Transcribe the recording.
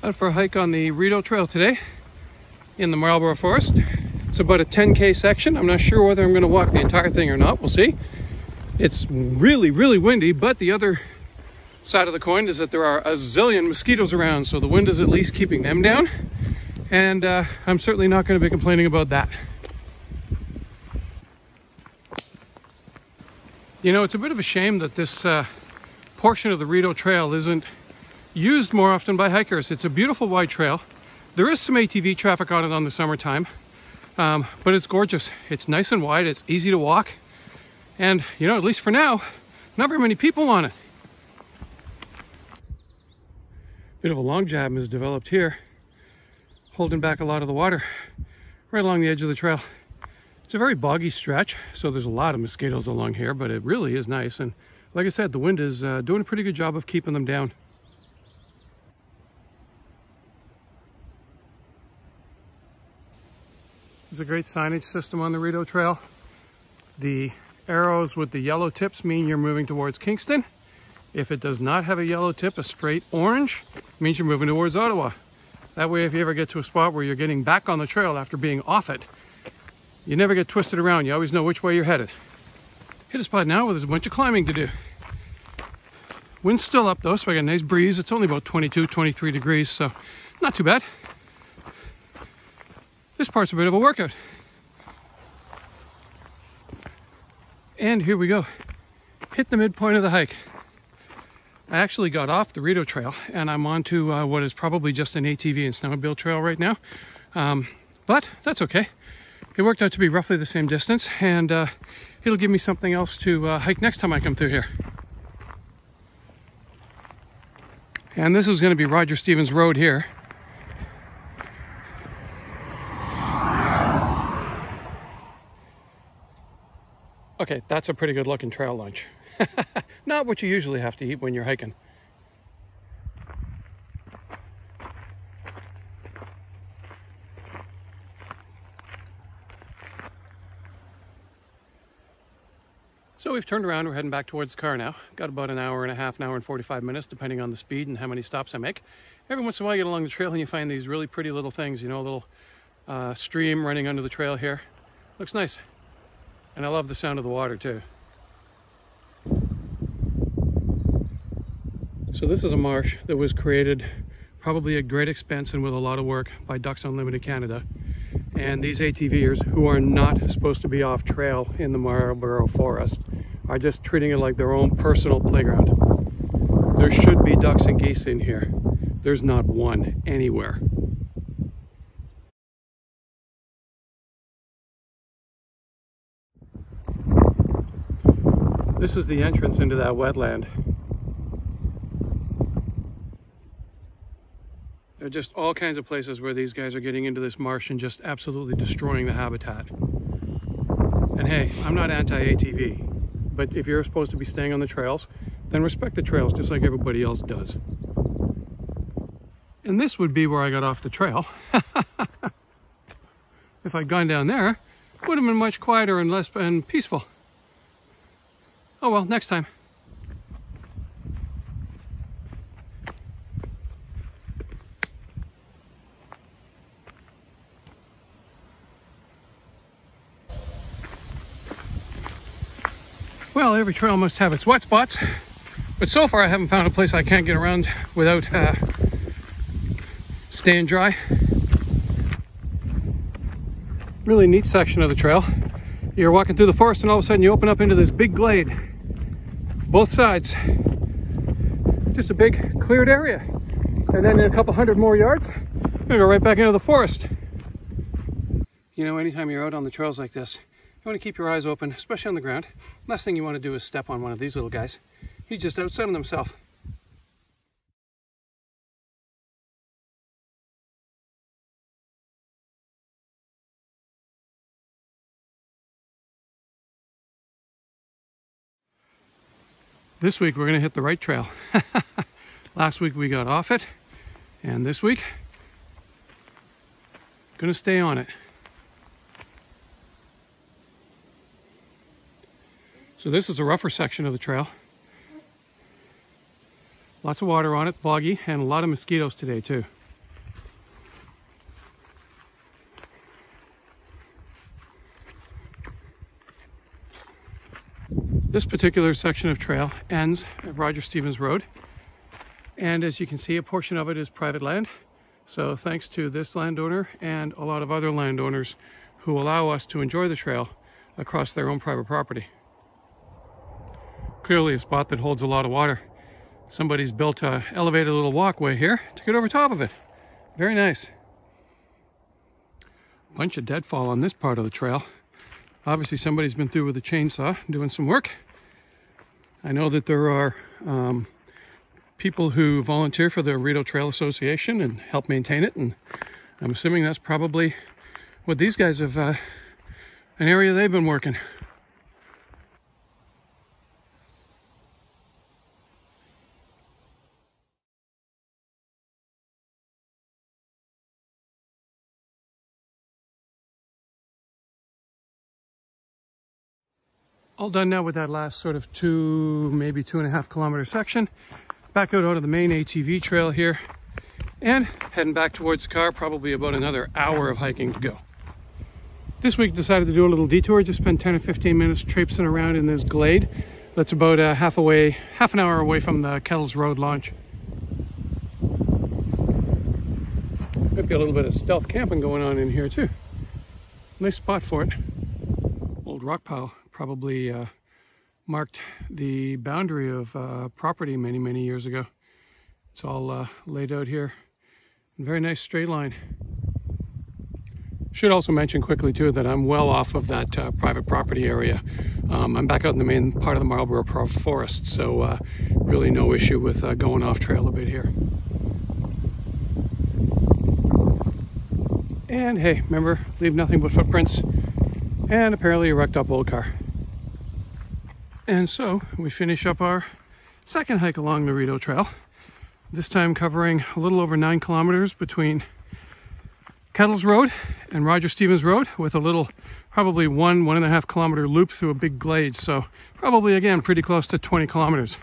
Out for a hike on the Rideau Trail today in the Marlborough Forest. It's about a 10K section. I'm not sure whether I'm going to walk the entire thing or not. We'll see. It's really, really windy, but the other side of the coin is that there are a zillion mosquitoes around, so the wind is at least keeping them down. And I'm certainly not going to be complaining about that. You know, it's a bit of a shame that this portion of the Rideau Trail isn't used more often by hikers. It's a beautiful wide trail. There is some ATV traffic on it on the summertime, but it's gorgeous. It's nice and wide, it's easy to walk, and you know, at least for now, not very many people on it. Bit of a long jam is developed here, holding back a lot of the water right along the edge of the trail. It's a very boggy stretch, so there's a lot of mosquitoes along here, but it really is nice. And like I said, the wind is doing a pretty good job of keeping them down. There's a great signage system on the Rideau Trail. The arrows with the yellow tips mean you're moving towards Kingston. If it does not have a yellow tip, a straight orange, means you're moving towards Ottawa. That way, if you ever get to a spot where you're getting back on the trail after being off it, you never get twisted around. You always know which way you're headed. Hit a spot now where there's a bunch of climbing to do. Wind's still up though, so I got a nice breeze. It's only about 22, 23 degrees, so not too bad. This part's a bit of a workout. And here we go. Hit the midpoint of the hike. I actually got off the Rideau Trail and I'm onto what is probably just an ATV and snowmobile trail right now. But that's okay. It worked out to be roughly the same distance, and it'll give me something else to hike next time I come through here. And this is going to be Roger Stevens Road here. Okay, that's a pretty good looking trail lunch. Not what you usually have to eat when you're hiking. So we've turned around, we're heading back towards the car now. Got about an hour and a half, an hour and 45 minutes, depending on the speed and how many stops I make. Every once in a while you get along the trail and you find these really pretty little things, you know, a little stream running under the trail here. Looks nice. And I love the sound of the water too. So this is a marsh that was created probably at great expense and with a lot of work by Ducks Unlimited Canada. And these ATVers, who are not supposed to be off trail in the Marlborough Forest, are just treating it like their own personal playground. There should be ducks and geese in here. There's not one anywhere. This is the entrance into that wetland. There are just all kinds of places where these guys are getting into this marsh and just absolutely destroying the habitat. And hey, I'm not anti-ATV, but if you're supposed to be staying on the trails, then respect the trails just like everybody else does. And this would be where I got off the trail. If I'd gone down there, it would have been much quieter and less peaceful. Oh well, next time. Well, every trail must have its wet spots, but so far I haven't found a place I can't get around without staying dry. Really neat section of the trail. You're walking through the forest and all of a sudden you open up into this big glade. Both sides. Just a big cleared area. And then in a couple hundred more yards, you're gonna go right back into the forest. You know, anytime you're out on the trails like this, you want to keep your eyes open, especially on the ground. Last thing you want to do is step on one of these little guys. He's just outsunning himself. This week we're going to hit the right trail. Last week we got off it, and this week, going to stay on it. So this is a rougher section of the trail. Lots of water on it, boggy, and a lot of mosquitoes today too. This particular section of trail ends at Roger Stevens Road. And as you can see, a portion of it is private land. So thanks to this landowner and a lot of other landowners who allow us to enjoy the trail across their own private property. Clearly a spot that holds a lot of water. Somebody's built an elevated little walkway here to get over top of it. Very nice. Bunch of deadfall on this part of the trail. Obviously somebody's been through with a chainsaw doing some work. I know that there are people who volunteer for the Rideau Trail Association and help maintain it, and I'm assuming that's probably what these guys have, an area they've been working. All done now with that last sort of maybe 2.5 kilometer section. Back out onto the main ATV trail here and heading back towards the car, probably about another hour of hiking to go. This week decided to do a little detour, just spend 10 or 15 minutes traipsing around in this glade. That's about half an hour away from the Kettles Rd launch. Might be a little bit of stealth camping going on in here too. Nice spot for it. Old rock pile probably marked the boundary of property many years ago. It's all laid out here in a very nice straight line. Should also mention quickly too that I'm well off of that private property area. I'm back out in the main part of the Marlborough Forest, so really no issue with going off trail a bit here. And hey, remember, leave nothing but footprints, and apparently a wrecked up old car. And so we finish up our second hike along the Rideau Trail, this time covering a little over 9 kilometers between Kettles Rd and Roger Stevens Road, with a little, probably 1.5 kilometer loop through a big glade. So probably, again, pretty close to 20 kilometers.